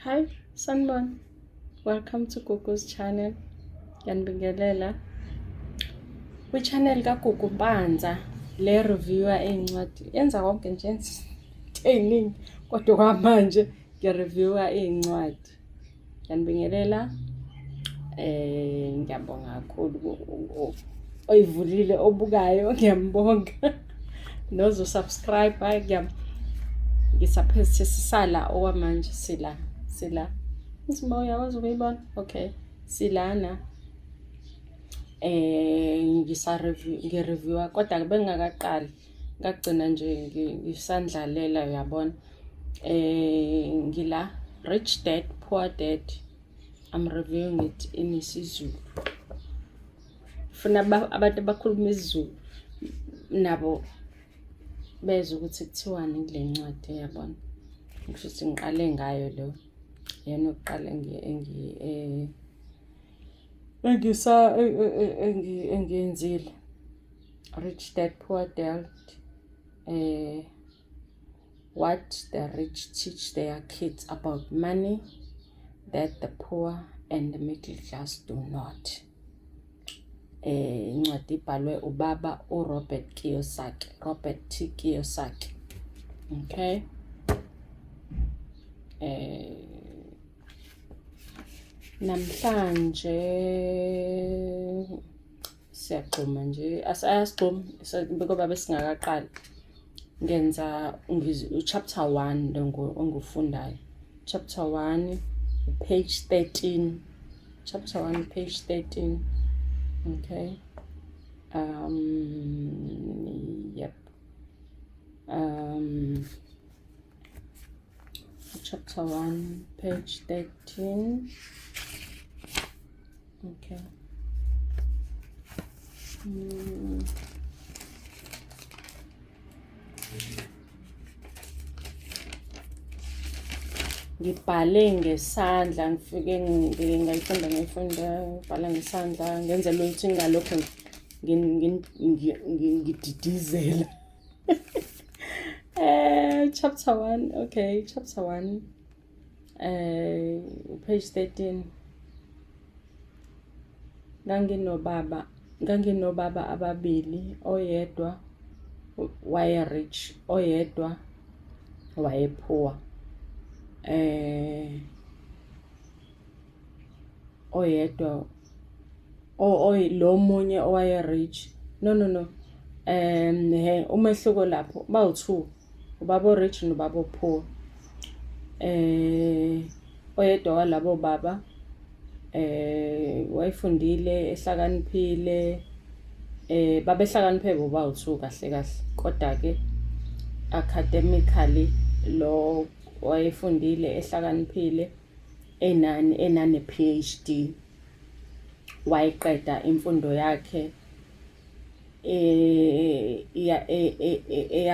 Hi, Sanbon. Welcome to Gogo's channel. Ngiyanibingelela. Kwi-channel kaGogo Mpanza, le reviewer ey'ncwadi. Yenza konke nje ey'ningi, kodwa kwamanje ngi-reviewer ey'ncwadi. Ngiyanibingelela. Ngiyabonga kakhulu oyivulile obukayo, ngiyambonga. Nozo-subscribe, hayi ngisaphethe sisala okwamanje sila. Isimoya wazi ukuyibona? Okay. Silana. Ngi-reviewer kodwa bengingakaqali. Ngagcina nje ngisandlalela uyabona. Ngila Rich Dad Poor Dad. I'm reviewing it in isiZulu. Funa abantu abakhuluma isiZulu nabo bezwe ukuthi kuthiwani kule ncwadi yabona. Ngisho ukuthi ngiqale ngayo lo. Yena oqala engiyenzile. Rich Dad Poor Dad. What the rich teach their kids about money that the poor and the middle class do not. Incwadi ibhalwe ubaba uRobert Kiyosaki, Robert T. Kiyosaki. Okay. Namhlanje siyagquma nje asigqumi ngoba besingakaqali ngenza chapter 1 ongufundayo. Chapter 1 page 13. Chapter 1 page 13. Okay. Yep. Chapter 1 page 13. Okay. Ngibhale ngesandla ngifike ngayifunda ngibhala ngesandla ngenzela ukuthi ngalokho ngididizela. Chapter 1. Okay, chapter 1. Page 13. Nganginobaba ababili, oyedwa waye rich, oyedwa waye poor. Oyedwa lo munye owaye rich. No. Umehluko lapho bawu2, ubaba rich nobaba poor. Oyedwa walabo baba wayefundile, ehlakaniphile. Babehlakaniphe bobawu2 kahle kodwa ke academically lo wayefundile, ehlakaniphile, enane PhD. Wayiqeda imfundo yakhe eya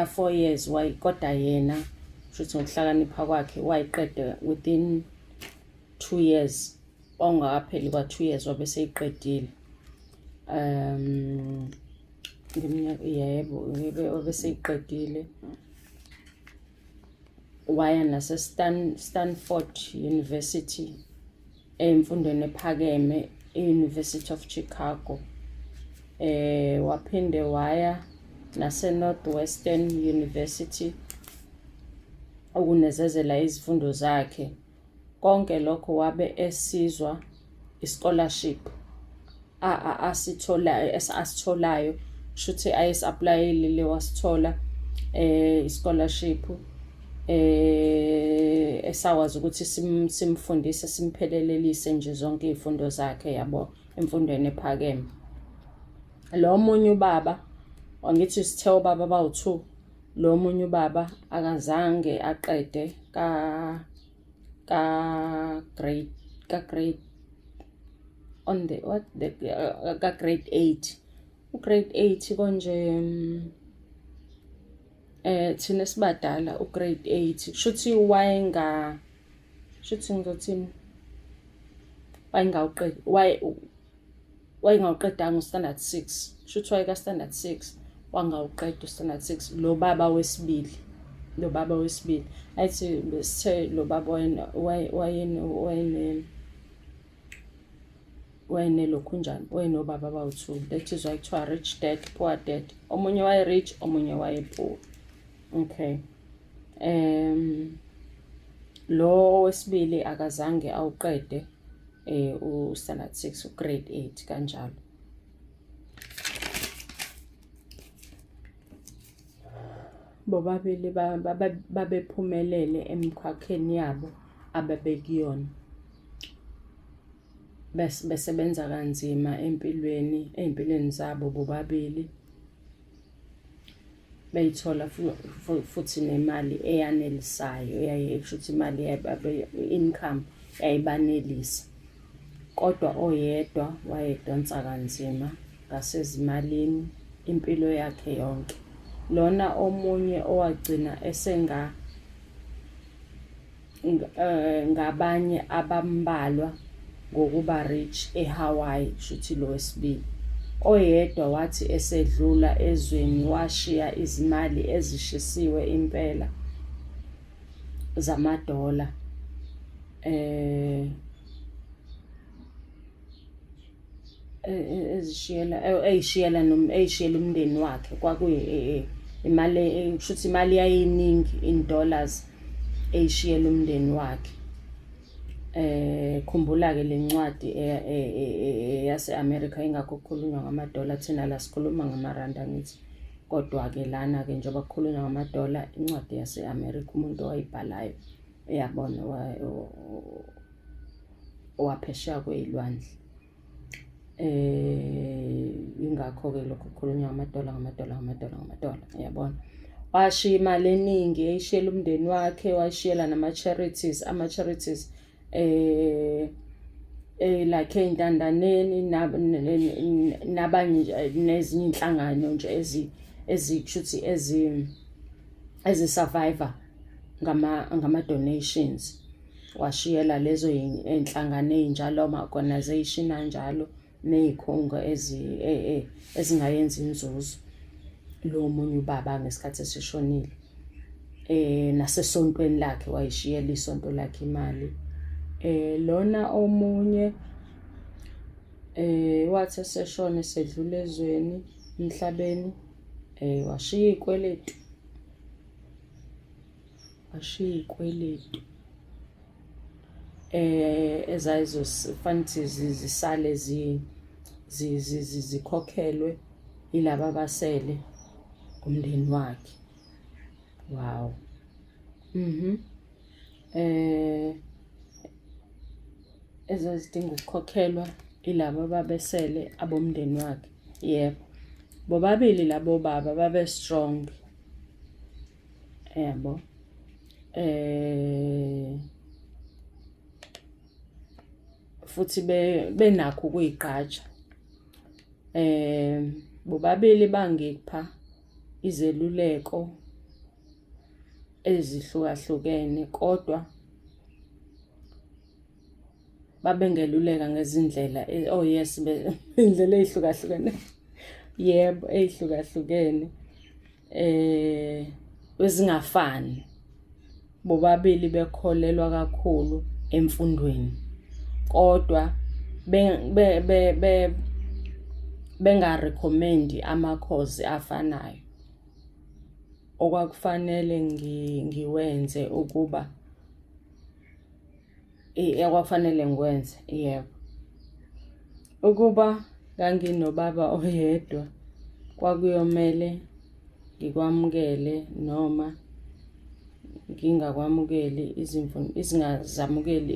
4 years kodwa yena futhi ngokuhlakanipha kwakhe wayiqeda within 2 years. Ongakapheli kwa2 years wabe seyiqedile. Yebo wabe seyiqedile. Waya nase Stanford University emfundweni ephakeme, University of Chicago. Waphinde waya nase Northwestern University ukunezezela izifundo zakhe. Konke lokho wabe esizwa ischolarship asitholayo shuthi ayes-applyile wasithola ischolarship esakwazi ukuthi simfundise simphelelelise nje zonke izifundo zakhe yabo emfundweni ephakeme. Lo munye ubaba wangithi sithe ubaba bawu2, lo munye ubaba akazange aqede ka grade on the ka grade 8. Grade 8 konje thina sibadala grade 8 shuthi shuthi ngizothini wayengawuqedanga standard 6. Shuthi wayeka standard 6 wangawuqeda standard 6 lo baba wesibili. lo baba wesibili ayithi sithe lo baba wayenelokhunjani wayenobaba abawu-2 that is why kuthiwa rich dad poor dad, omunye waye-rich omunye waye-poor. Okay, lo wesibili akazange awuqede u-standard 6 u-grade 8 kanjalo. Bobabili babephumelele emkhakheni yabo ababekuyona, besebenza kanzima ey'mpilweni zabo bobabili, beyithola futhi nemali eyanelisayo, kushuthi imali income yayibanelisa. Kodwa oyedwa wayedonsa kanzima ngasezimalini impilo yakhe yonke. Lona omunye owagcina ngabanye abambalwa ngokuba rich eHawaii, shuthi lo wesibili. Oyedwa wathi esedlula ezweni washiya izimali ezishisiwe impela zamadola eyishiyela umndeni wakhe. Kwakuyi imali, kushuthi imali yayiningi in dollars eyishiyela umndeni wakhe. Khumbula-ke le ncwadi yase-America ingakho kukhulunywa ngamadola, thina la sikhuluma ngamaranda ngithi. Kodwa-ke lana-ke njengoba kukhulunywa ngamadola, incwadi yase-America umuntu owayibhalayo uyabona owaphesheya kwey'lwandle. Ingakho-ke lokho kukhulunywa ngamadola, uyabona. Washiya imali eningi eyishiyela umndeni wakhe, washiyela nama-charities, ama-charities like ey'ntandaneni nabanye nezinye iy'nhlangano nje kushuthi ezi-survivor ngama-donations. Washiyela lezo iy'nhlangano ey'njalo, ama-organisation anjalo ney'khungo ezingayenzi inzuzo. Lo munye ubaba ngesikhathi eseshonile nasesontweni lakhe wayishiyela isonto lakhe imali. Lona omunye wathi eseshona esedlula ezweni emhlabeni washiya iy'kweletu, ezayizofanele ukuthi zisale zikhokhelwe yilaba abasele umndeni wakhe. Wow. Ezazidinga ukukhokhelwa ilaba ababesele abomndeni wakhe. Yebo, bobabili labo baba babe strong, yabo. Futhi benakho ukuyigqaja. Bobabili bangipha izeluleko ezihlukahlukene, kodwa babengeluleka ngezindlela yes indlela ey'hlukahlukene. Yebo, ey'hlukahlukene ezingafani. Bobabili bekholelwa kakhulu emfundweni, kodwa bengarekhomendi amakhozi afanayo. Okwakufanele ngiwenze ukuba ekwakufanele ngikwenze, yebo. Ukuba nganginobaba oyedwa kwakuyomele ngikwamukele noma ngingazamukeli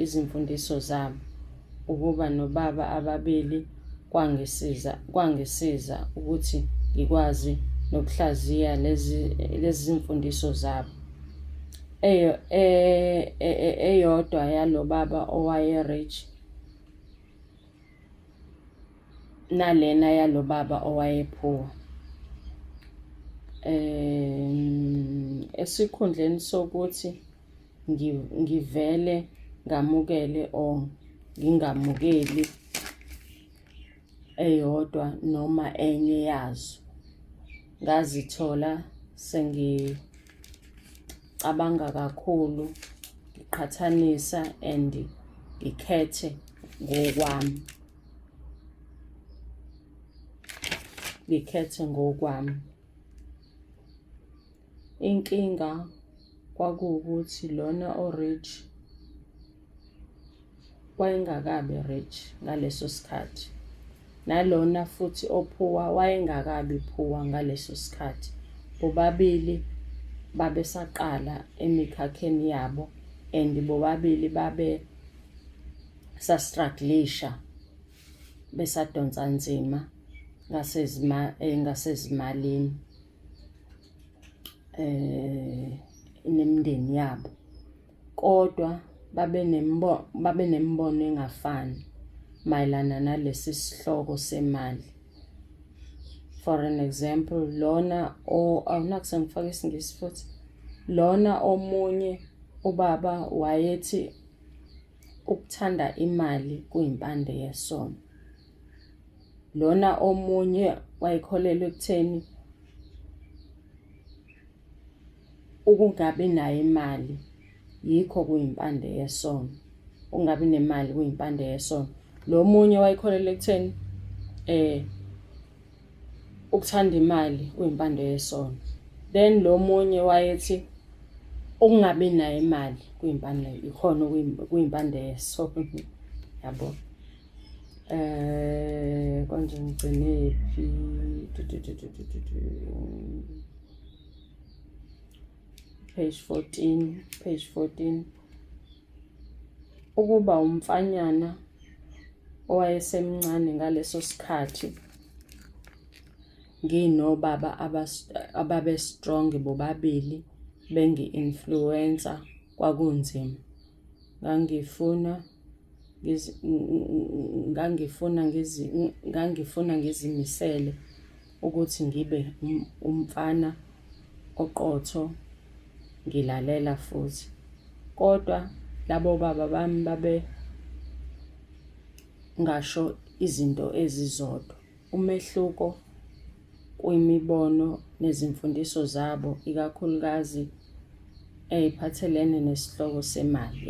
izimfundiso zabo. Ukuba nobaba ababili kwangisiza ukuthi ngikwazi nokuhlaziya lezi zimfundiso zabo. Eyodwa yalo baba owaye-rich nalena yalo baba owaye-poor. Esikhundleni sokuthi ngivele ngamukele or ngingamukeli eyodwa noma enye yazo, ngazithola ngicabanga kakhulu, ngiqhathanisa and ngikhethe ngokwami. Ngikhethe ngokwami. Inkinga kwakuwukuthi lona o-rich wayengakabi rich ngaleso sikhathi. Nalona futhi ophuwa wayengakabi phuwa ngaleso sikhathi. Bobabili babesaqala emikhakheni yabo and bobabili sastrugglisha besadonsa nzima ngasezimalini nemindeni yabo. Kodwa babe nembono engafani mayelana nalesi sihloko semali. For an example, lona awunakuze ngifake isiNgisi futhi. Lona omunye ubaba wayethi ukuthanda imali kuyimpande yesono. Lona omunye wayekholelwa ekutheni ukungabi nayo imali yikho kuyimpande yesono. Ukungabi nemali kuyimpande yesono. Lo munye wayekholelwa ekutheni ukuthanda imali kuyimpande yesono. Then lo munye wayethi ukungabi nayo imali kuyimpande ikhona kuyimpande yesono. Yabo. Konje ngigcinephi? Page 14. Ukuba umfanyana owayesemncane ngaleso sikhathi, nginobaba ababe strong bobabili bengi-influencer, kwakunzima. Ngangifuna ngizimisele ukuthi ngibe umfana oqotho, ngilalela futhi. Kodwa labo baba bami babe ngasho izinto ezizodwa. Umehluko kwimibono nezimfundiso zabo, ikakhulukazi eyiphathelene nesihloko semali.